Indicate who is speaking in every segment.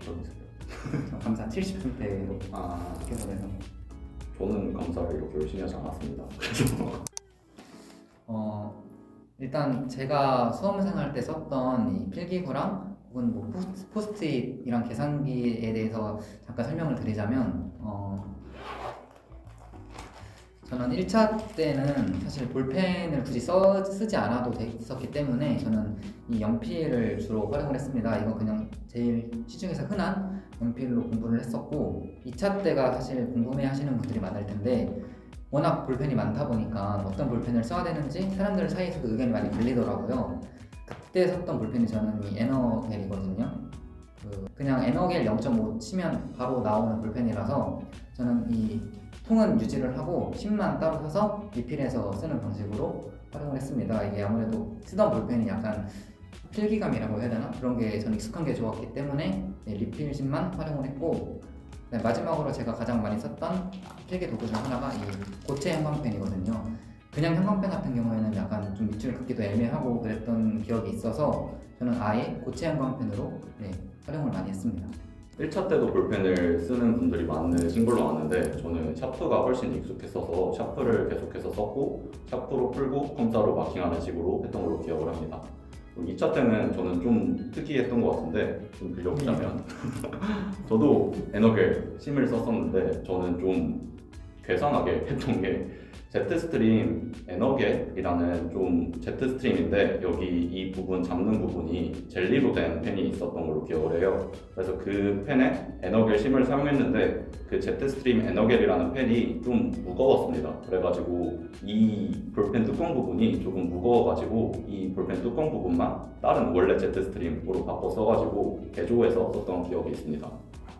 Speaker 1: 적혀주세요.
Speaker 2: 감사 70분대로
Speaker 1: 아,
Speaker 2: 개설해서
Speaker 1: 저는 감사를 이렇게 열심히 하지 않았습니다. 그래서
Speaker 2: 일단 제가 수험생활 때 썼던 이 필기구랑 혹은 뭐 포스트잇이랑 계산기에 대해서 잠깐 설명을 드리자면 저는 1차 때는 사실 볼펜을 굳이 쓰지 않아도 됐었기 때문에 저는 이 연필을 주로 활용을 했습니다. 이거 그냥 제일 시중에서 흔한 연필로 공부를 했었고 2차 때가 사실 궁금해 하시는 분들이 많을 텐데 워낙 볼펜이 많다 보니까 어떤 볼펜을 써야 되는지 사람들 사이에서도 의견이 많이 갈리더라고요. 그때 썼던 볼펜이 저는 이 에너겔이거든요. 그냥 에너겔 0.5 치면 바로 나오는 볼펜이라서 저는 이 통은 유지를 하고 심만 따로 사서 리필해서 쓰는 방식으로 활용을 했습니다. 이게 아무래도 쓰던 볼펜이 약간 필기감이라고 해야 되나? 그런 게 저는 익숙한 게 좋았기 때문에 리필 심만 활용을 했고 마지막으로 제가 가장 많이 썼던 필기 도구 중 하나가 이 고체 형광펜이거든요. 그냥 형광펜 같은 경우에는 약간 좀 밑줄 긋기도 애매하고 그랬던 기억이 있어서 저는 아예 고체 형광펜으로 활용을 많이 했습니다.
Speaker 1: 1차 때도 볼펜을 쓰는 분들이 많으신 걸로 아는데 저는 샤프가 훨씬 익숙했어서 샤프를 계속해서 썼고 샤프로 풀고 컴사로 마킹하는 식으로 했던 걸로 기억을 합니다. 2차 때는 저는 좀 특이했던 것 같은데 좀 빌려보자면 저도 에너겔 심을 썼었는데 저는 좀 괴상하게 했던 게 제트스트림 에너겔이라는 좀 제트스트림인데 여기 이 부분 잡는 부분이 젤리로 된 펜이 있었던 걸로 기억을 해요. 그래서 그 펜에 에너겔 심을 사용했는데 그 제트스트림 에너겔이라는 펜이 좀 무거웠습니다. 그래가지고 이 볼펜 뚜껑 부분이 조금 무거워가지고 이 볼펜 뚜껑 부분만 다른 원래 제트스트림으로 바꿔 써가지고 개조해서 썼던 기억이 있습니다.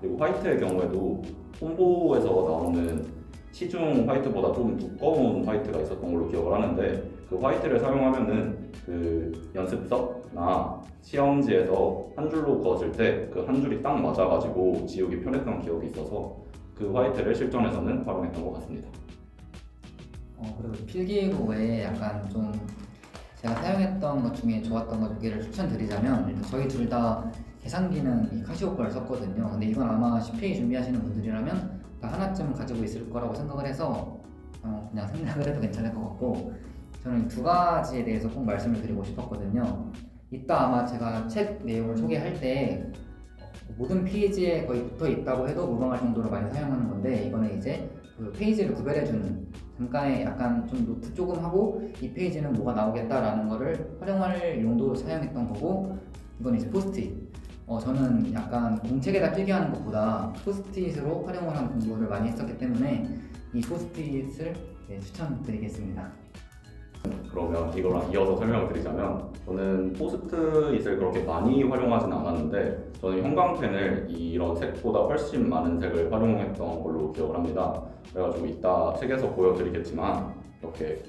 Speaker 1: 그리고 화이트의 경우에도 홈보에서 나오는 시중 화이트보다 좀 두꺼운 화이트가 있었던 걸로 기억을 하는데 그 화이트를 사용하면은 그 연습서나 시험지에서 한 줄로 그었을 때 그 한 줄이 딱 맞아가지고 지우기 편했던 기억이 있어서 그 화이트를 실전에서는 활용했던 것 같습니다.
Speaker 2: 그리고 필기구 외에 약간 좀 제가 사용했던 것 중에 좋았던 것 두 개를 추천드리자면 일단 저희 둘 다 계산기는 이 카시오 거를 썼거든요. 근데 이건 아마 CPA 준비하시는 분들이라면 다 하나쯤 가지고 있을 거라고 생각을 해서 그냥 생략을 해도 괜찮을 것 같고 저는 두 가지에 대해서 꼭 말씀을 드리고 싶었거든요. 이따 아마 제가 책 내용을 소개할 때 모든 페이지에 거의 붙어 있다고 해도 무방할 정도로 많이 사용하는 건데 이거는 이제 그 페이지를 구별해주는 잠깐의 약간 좀 노트 조금 하고 이 페이지는 뭐가 나오겠다라는 거를 활용할 용도로 사용했던 거고 이건 이제 포스트잇. 저는 약간 공책에다 필기하는 것보다 포스트잇으로 활용을 한 공부를 많이 했었기 때문에 이 포스트잇을 추천드리겠습니다.
Speaker 1: 그러면 이거랑 이어서 설명을 드리자면 저는 포스트잇을 그렇게 많이 활용하진 않았는데 저는 형광펜을 이런 색보다 훨씬 많은 색을 활용했던 걸로 기억을 합니다. 그래가지고 이따 책에서 보여드리겠지만 이렇게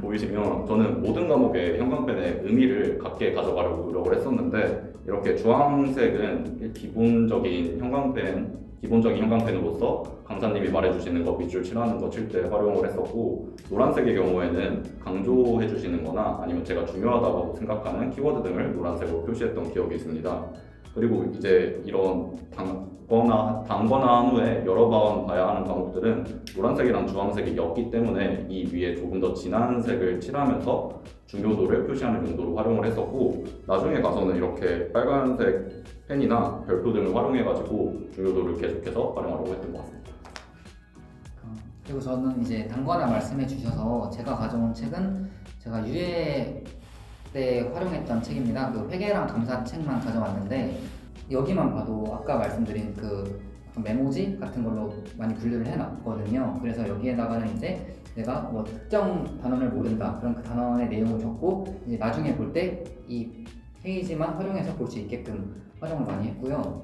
Speaker 1: 보이시면 저는 모든 과목에 형광펜의 의미를 갖게 가져가려고 노력을 했었는데 이렇게 주황색은 기본적인 형광펜으로서 강사님이 말해주시는 거 밑줄 칠하는 거 칠 때 활용을 했었고 노란색의 경우에는 강조해 주시는 거나 아니면 제가 중요하다고 생각하는 키워드 등을 노란색으로 표시했던 기억이 있습니다. 그리고 이제 이런 단거나 한 후에 여러 번 봐야 하는 과목들은 노란색이랑 주황색이 옅기 때문에 이 위에 조금 더 진한 색을 칠하면서 중요도를 표시하는 용도로 활용을 했었고 나중에 가서는 이렇게 빨간색 펜이나 별표 등을 활용해가지고 중요도를 계속해서 활용하려고 했던 것 같습니다.
Speaker 2: 그리고 저는 이제 단거나 말씀해 주셔서 제가 가져온 책은 제가 유예 때 활용했던 책입니다. 그 회계랑 감사 책만 가져왔는데 여기만 봐도 아까 말씀드린 그 메모지 같은 걸로 많이 분류를 해놨거든요. 그래서 여기에다가는 이제 내가 뭐 특정 단원을 모른다 그럼 그 단원의 내용을 적고 이제 나중에 볼 때 이 페이지만 활용해서 볼 수 있게끔 활용을 많이 했고요.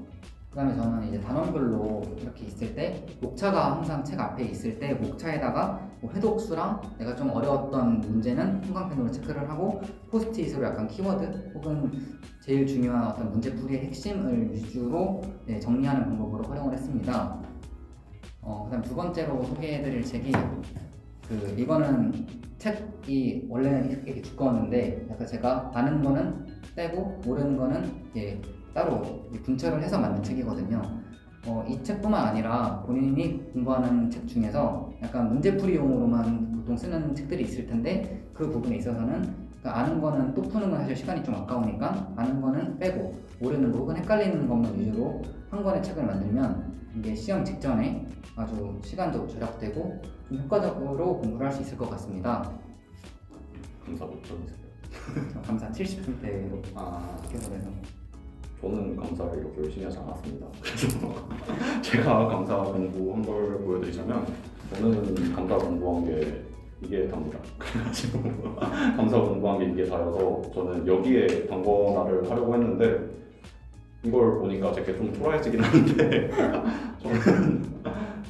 Speaker 2: 그 다음에 저는 이제 단원별로 이렇게 있을 때 목차가 항상 책 앞에 있을 때 목차에다가 뭐 회독수랑 내가 좀 어려웠던 문제는 형광펜으로 체크를 하고 포스트잇으로 약간 키워드 혹은 제일 중요한 어떤 문제풀이의 핵심을 위주로 정리하는 방법으로 활용을 했습니다. 그 다음 두 번째로 소개해드릴 책이 이거는 책이 원래는 이렇게 두꺼웠는데 약간 제가 아는 거는 빼고 모르는 거는 이게 따로 분철을 해서 만든 책이거든요. 이 책뿐만 아니라 본인이 공부하는 책 중에서 약간 문제풀이용으로만 보통 쓰는 책들이 있을 텐데 그 부분에 있어서는 그러니까 아는 거는 또 푸는 건 사실 시간이 좀 아까우니까 아는 거는 빼고 모르는 거 혹은 헷갈리는 것만 위주로 한 권의 책을 만들면 이게 시험 직전에 아주 시간도 절약되고 좀 효과적으로 공부를 할 수 있을 것 같습니다.
Speaker 1: 감사 몇 점이세요?
Speaker 2: 저 감사 70점대로
Speaker 1: 아,
Speaker 2: 합격을 해서
Speaker 1: 저는 감사를 이렇게 열심히 하지 않았습니다. 그래서 제가 감사 공부한 걸 보여드리자면 저는 감사 공부한 게 이게 답니다. 그래가지고 감사 공부한 게 이게 다여서 저는 여기에 단권화를 하려고 했는데 이걸 보니까 제게 좀 초라해지긴 한데 저는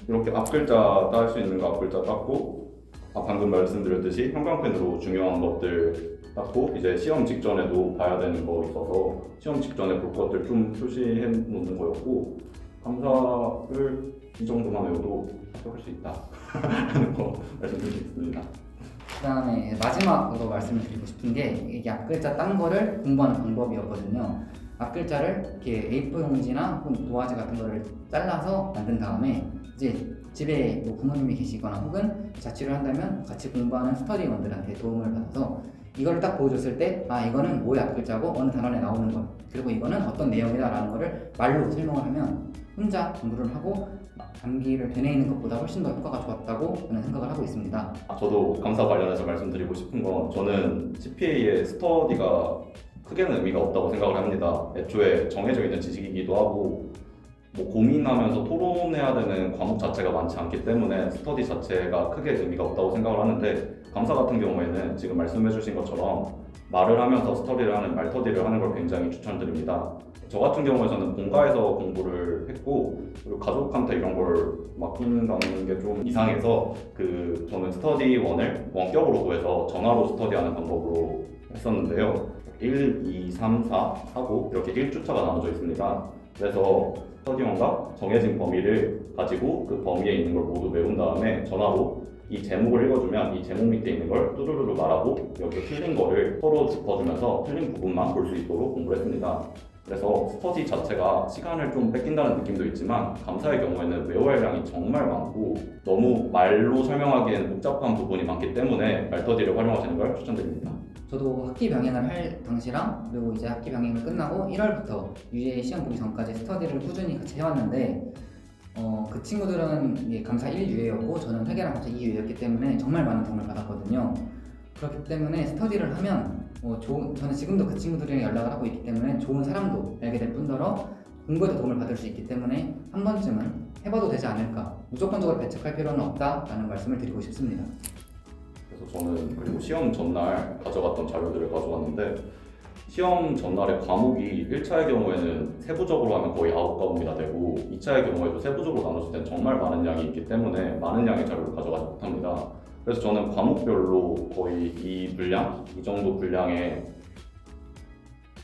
Speaker 1: 이렇게 앞글자 딸 수 있는 거 앞글자 땄고 방금 말씀드렸듯이 형광펜으로 중요한 것들 땄고 이제 시험 직전에도 봐야 되는 거 있어서 시험 직전에 볼 것들 좀 표시해 놓는 거였고 감사를 이 정도만 외워도 합격할 수 있다 하는 거 말씀드리겠습니다.
Speaker 2: 그 다음에 마지막으로 말씀을 드리고 싶은 게 이게 앞글자 딴 거를 공부하는 방법이었거든요. 앞글자를 이렇게 A4 용지나 혹은 도화지 같은 거를 잘라서 만든 다음에 이제 집에 뭐 부모님이 계시거나 혹은 자취를 한다면 같이 공부하는 스터디원들한테 도움을 받아서 이걸 딱 보여줬을 때 아 이거는 뭐의 앞글자고 어느 단원에 나오는 것 그리고 이거는 어떤 내용이다 라는 거를 말로 설명을 하면 혼자 공부를 하고 암기를 되뇌이는 것보다 훨씬 더 효과가 좋았다고 저는 생각을 하고 있습니다.
Speaker 1: 저도 감사 관련해서 말씀드리고 싶은 건 저는 CPA의 스터디가 크게는 의미가 없다고 생각을 합니다. 애초에 정해져 있는 지식이기도 하고 뭐 고민하면서 토론해야 되는 과목 자체가 많지 않기 때문에 스터디 자체가 크게 의미가 없다고 생각을 하는데 감사 같은 경우에는 지금 말씀해 주신 것처럼 말을 하면서 스터디를 하는 말터디를 하는 걸 굉장히 추천드립니다. 저 같은 경우에 저는 본가에서 공부를 했고 그리고 가족한테 이런 걸 맡긴다는 게 좀 이상해서 저는 스터디원을 원격으로 구해서 전화로 스터디하는 방법으로 했었는데요. 1, 2, 3, 4 하고 이렇게 1주차가 나눠져 있습니다. 그래서 스터디원과 정해진 범위를 가지고 그 범위에 있는 걸 모두 외운 다음에 전화로 이 제목을 읽어주면 이 제목 밑에 있는 걸 뚜루루루 말하고 여기 틀린 거를 서로 짚어주면서 틀린 부분만 볼 수 있도록 공부를 했습니다. 그래서 스터디 자체가 시간을 좀 뺏긴다는 느낌도 있지만 감사의 경우에는 외워야 할 양이 정말 많고 너무 말로 설명하기에는 복잡한 부분이 많기 때문에 말터디를 활용하시는 걸 추천드립니다.
Speaker 2: 저도 학기 병행을 할 당시랑 그리고 이제 학기 병행을 끝나고 1월부터 UA 시험 보기 전까지 스터디를 꾸준히 같이 해왔는데 그 친구들은 이게 감사 1유예였고 저는 회계랑 감사 2유예였기 때문에 정말 많은 도움을 받았거든요. 그렇기 때문에 스터디를 하면 저는 지금도 그 친구들이랑 연락을 하고 있기 때문에 좋은 사람도 알게 될 뿐더러 공부에도 도움을 받을 수 있기 때문에 한 번쯤은 해봐도 되지 않을까 무조건적으로 배척할 필요는 없다라는 말씀을 드리고 싶습니다.
Speaker 1: 그래서 저는 그리고 시험 전날 가져갔던 자료들을 가져왔는데 시험 전날에 과목이 1차의 경우에는 세부적으로 하면 거의 9과목이나 되고 2차의 경우에도 세부적으로 나눴을 땐 정말 많은 양이 있기 때문에 많은 양의 자료를 가져가지 못합니다. 그래서 저는 과목별로 거의 이 정도 분량의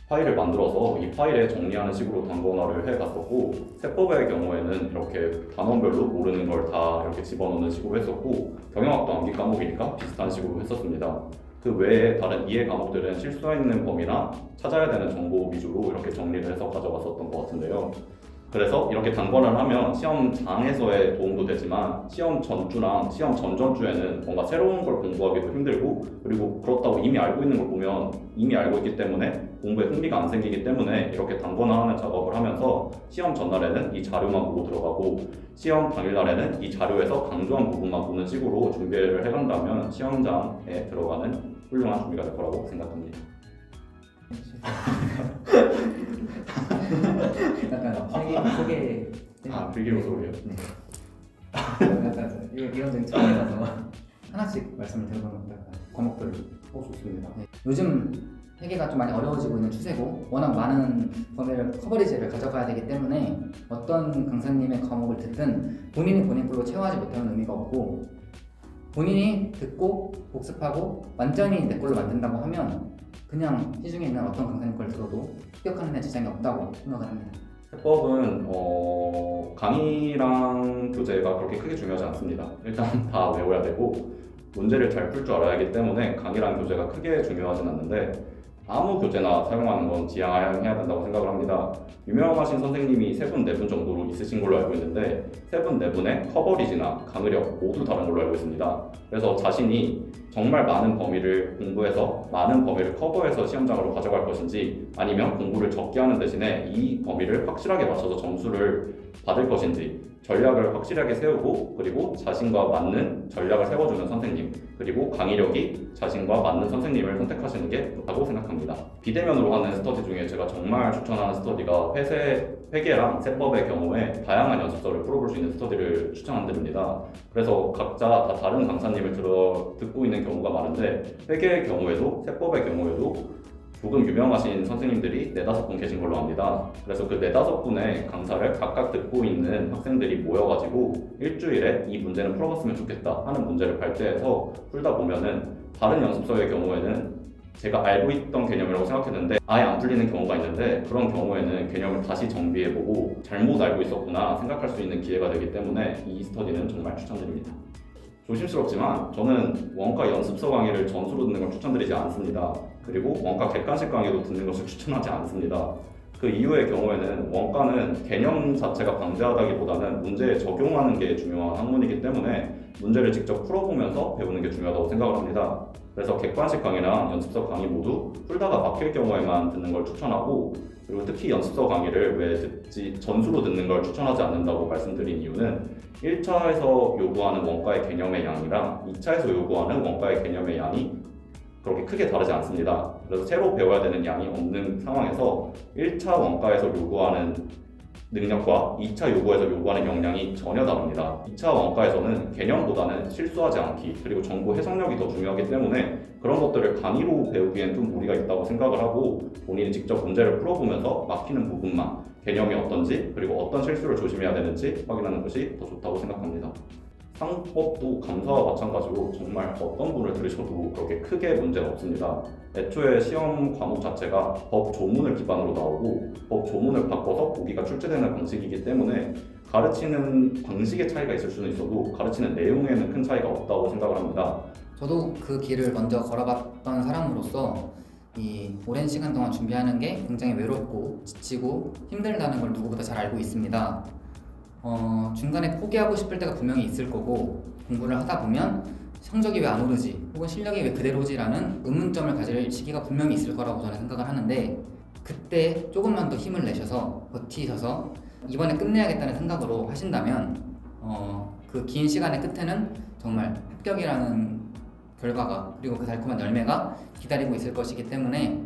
Speaker 1: 파일을 만들어서 이 파일에 정리하는 식으로 단권화를 해갔었고 세법의 경우에는 이렇게 단원별로 모르는 걸 다 이렇게 집어넣는 식으로 했었고 경영학도 암기 과목이니까 비슷한 식으로 했었습니다. 그 외에 다른 이해 과목들은 실수가 있는 범위나 찾아야 되는 정보 위주로 이렇게 정리를 해서 가져갔었던 것 같은데요. 그래서 이렇게 단권을 하면 시험장에서의 도움도 되지만 시험 전주랑 시험 전전주에는 뭔가 새로운 걸 공부하기도 힘들고 그리고 그렇다고 이미 알고 있는 걸 보면 이미 알고 있기 때문에 공부에 흥미가 안 생기기 때문에 이렇게 단권화하는 작업을 하면서 시험 전날에는 이 자료만 보고 들어가고 시험 당일날에는 이 자료에서 강조한 부분만 보는 식으로 준비를 해간다면 시험장에 들어가는 훌륭한 준비가 될 거라고 생각합니다.
Speaker 2: 약간 소개
Speaker 1: 필기로 소개요?
Speaker 2: 네. 약간 이런 점이 처음이라서 하나씩 말씀을 드려보면 어떨까요? 과목별로.
Speaker 1: 좋습니다.
Speaker 2: 네. 요즘 회계가 좀 많이 어려워지고 있는 추세고 워낙 많은 범위를 커버리지를 가져가야 되기 때문에 어떤 강사님의 과목을 듣든 본인이 본인 걸로 채워하지 못하면 의미가 없고 본인이 듣고 복습하고 완전히 내 걸로 만든다고 하면 그냥 시중에 있는 어떤 강사님 걸 들어도 합격하는 데 지장이 없다고 생각을 합니다.
Speaker 1: 세법은 강의랑 교재가 그렇게 크게 중요하지 않습니다. 일단 다 외워야 되고 문제를 잘 풀 줄 알아야 하기 때문에 강의랑 교재가 크게 중요하진 않는데 아무 교재나 사용하는 건 지양해야 된다고 생각을 합니다. 유명하신 선생님이 3분, 4분 정도로 있으신 걸로 알고 있는데 3분, 4분의 커버리지나 강의력 모두 다른 걸로 알고 있습니다. 그래서 자신이 정말 많은 범위를 공부해서 많은 범위를 커버해서 시험장으로 가져갈 것인지 아니면 공부를 적게 하는 대신에 이 범위를 확실하게 맞춰서 점수를 받을 것인지 전략을 확실하게 세우고 그리고 자신과 맞는 전략을 세워주는 선생님 그리고 강의력이 자신과 맞는 선생님을 선택하시는 게 좋다고 생각합니다. 비대면으로 하는 스터디 중에 제가 정말 추천하는 스터디가 회계랑 세법의 경우에 다양한 연습서를 풀어볼 수 있는 스터디를 추천드립니다. 그래서 각자 다 다른 강사님을 듣고 있는 경우가 많은데 회계의 경우에도 세법의 경우에도 조금 유명하신 선생님들이 4-5분 계신 걸로 압니다. 그래서 그 4-5분의 강사를 각각 듣고 있는 학생들이 모여가지고 일주일에 이 문제는 풀어봤으면 좋겠다 하는 문제를 발제해서 풀다 보면은 다른 연습서의 경우에는 제가 알고 있던 개념이라고 생각했는데 아예 안 풀리는 경우가 있는데 그런 경우에는 개념을 다시 정비해보고 잘못 알고 있었구나 생각할 수 있는 기회가 되기 때문에 이 스터디는 정말 추천드립니다. 조심스럽지만 저는 원가 연습서 강의를 전수로 듣는 걸 추천드리지 않습니다. 그리고 원가 객관식 강의도 듣는 것을 추천하지 않습니다. 그 이유의 경우에는 원가는 개념 자체가 방대하다기보다는 문제에 적용하는 게 중요한 학문이기 때문에 문제를 직접 풀어보면서 배우는 게 중요하다고 생각을 합니다. 그래서 객관식 강의랑 연습서 강의 모두 풀다가 막힐 경우에만 듣는 걸 추천하고 그리고 특히 연습서 강의를 왜 전수로 듣는 걸 추천하지 않는다고 말씀드린 이유는 1차에서 요구하는 원가의 개념의 양이랑 2차에서 요구하는 원가의 개념의 양이 그렇게 크게 다르지 않습니다. 그래서 새로 배워야 되는 양이 없는 상황에서 1차 원가에서 요구하는 능력과 2차 요구에서 요구하는 역량이 전혀 다릅니다. 2차 원가에서는 개념보다는 실수하지 않기 그리고 정보 해석력이 더 중요하기 때문에 그런 것들을 강의로 배우기엔 좀 무리가 있다고 생각을 하고 본인이 직접 문제를 풀어보면서 막히는 부분만 개념이 어떤지 그리고 어떤 실수를 조심해야 되는지 확인하는 것이 더 좋다고 생각합니다. 상법도 감사와 마찬가지로 정말 어떤 분을 들으셔도 그렇게 크게 문제는 없습니다. 애초에 시험 과목 자체가 법 조문을 기반으로 나오고 법 조문을 바꿔서 보기가 출제되는 방식이기 때문에 가르치는 방식의 차이가 있을 수는 있어도 가르치는 내용에는 큰 차이가 없다고 생각을 합니다.
Speaker 2: 저도 그 길을 먼저 걸어봤던 사람으로서 이 오랜 시간 동안 준비하는 게 굉장히 외롭고 지치고 힘들다는 걸 누구보다 잘 알고 있습니다. 중간에 포기하고 싶을 때가 분명히 있을 거고 공부를 하다 보면 성적이 왜 안 오르지 혹은 실력이 왜 그대로지라는 의문점을 가질 시기가 분명히 있을 거라고 저는 생각을 하는데 그때 조금만 더 힘을 내셔서 버티셔서 이번에 끝내야겠다는 생각으로 하신다면 그 긴 시간의 끝에는 정말 합격이라는 결과가 그리고 그 달콤한 열매가 기다리고 있을 것이기 때문에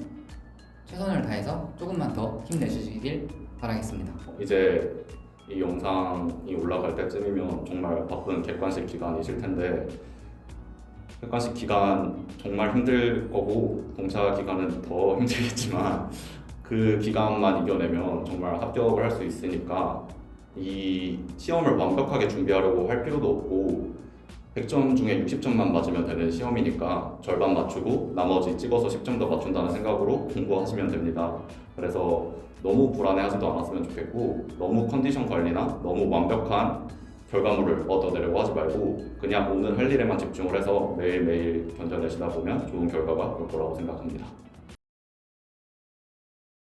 Speaker 2: 최선을 다해서 조금만 더 힘내주시길 바라겠습니다.
Speaker 1: 이제 이 영상이 올라갈 때쯤이면 정말 바쁜 객관식 기간이실 텐데 객관식 기간 정말 힘들 거고 동차 기간은 더 힘들겠지만 그 기간만 이겨내면 정말 합격을 할 수 있으니까 이 시험을 완벽하게 준비하려고 할 필요도 없고 100점 중에 60점만 맞으면 되는 시험이니까 절반 맞추고 나머지 찍어서 10점 더 맞춘다는 생각으로 공부하시면 됩니다. 그래서 너무 불안해하지도 않았으면 좋겠고 너무 컨디션 관리나 너무 완벽한 결과물을 얻어내려고 하지 말고 그냥 오늘 할 일에만 집중을 해서 매일매일 견뎌내시다 보면 좋은 결과가 올 거라고 생각합니다.